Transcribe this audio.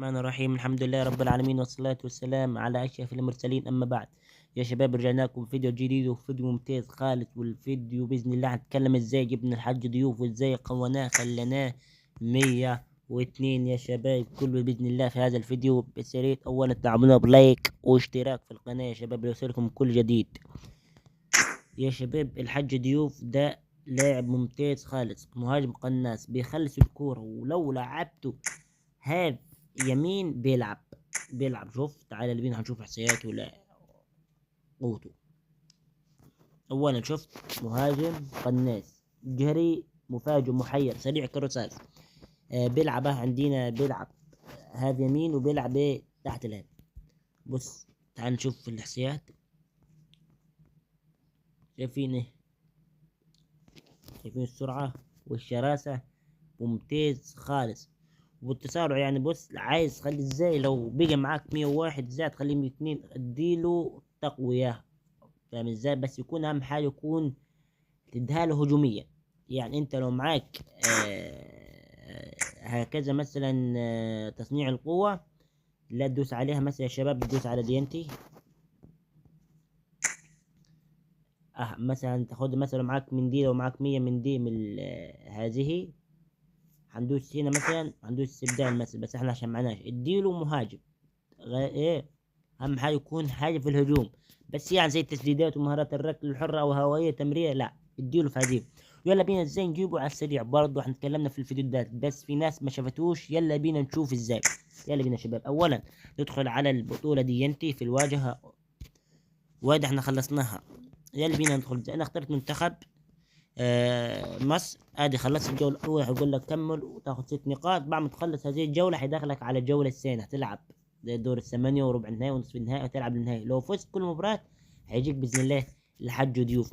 الرحمن الرحيم. الحمد لله رب العالمين، والصلاة والسلام على أشرف المرسلين. أما بعد، يا شباب رجعنا لكم فيديو جديد وفيديو ممتاز خالص. والفيديو بإذن الله هنتكلم ازاي جبنا الحج ضيوف وازاي قوناه خليناه 102 يا شباب. كله بإذن الله في هذا الفيديو. بس يا ريت أولا تعملونا بلايك واشتراك في القناة يا شباب ليوصلكم كل جديد. يا شباب الحج ضيوف ده لاعب ممتاز خالص، مهاجم قناص بيخلص الكورة، ولو لعبته هاف يمين بيلعب. شوف تعالى اللي بينا هنشوف احصائياته ولا قوته. اولا شفت مهاجم قناص جري مفاجئ محير سريع كروسات. بيلعب عندنا بيلعب هاف يمين وبيلعب ايه تحت الهاف. بص تعال نشوف في الاحصائيات. شايفين ايه؟ شايفين السرعة والشراسة ممتاز خالص. والتسارع يعني بص عايز تخلي ازاي لو بقى معاك 101 زائد تخليه 102 اديله تقوية. فاهم ازاي؟ بس يكون اهم حاجة يكون تديها له هجومية. يعني انت لو معاك هكذا مثلا تصنيع القوة، لا تدوس عليها. مثلا يا شباب تدوس على دينتي. مثلا تاخد مثلا معاك من دي، لو معاك 100 من دي من هذه هندوس هنا مثلا، هندوس استبدال مثلا. بس احنا عشان معناش اديله مهاجم ايه. اهم حاجه يكون حاجه في الهجوم، بس يعني زي التسديدات ومهارات الركل الحره او هوائيه تمريره لا اديله في هذه. يلا بينا ازاي نجيبه على السريع. برضه احنا اتكلمنا في الفيديو ده بس في ناس ما شافتوش. يلا بينا نشوف ازاي. يلا بينا شباب. اولا ندخل على البطوله دي ينتي في الواجهه. وادي احنا خلصناها. يلا بينا ندخل. انا اخترت منتخب مصر. ادي خلصت الجولة الأولى، هيقول لك كمل وتاخد 6 نقاط. بعد ما تخلص هذه الجولة هيدخلك على الجولة الثانية، هتلعب زي دور الثمانية وربع النهائي ونصف النهائي وتلعب النهائي. لو فزت كل مباراة هيجيك بإذن الله الحج ضيوف.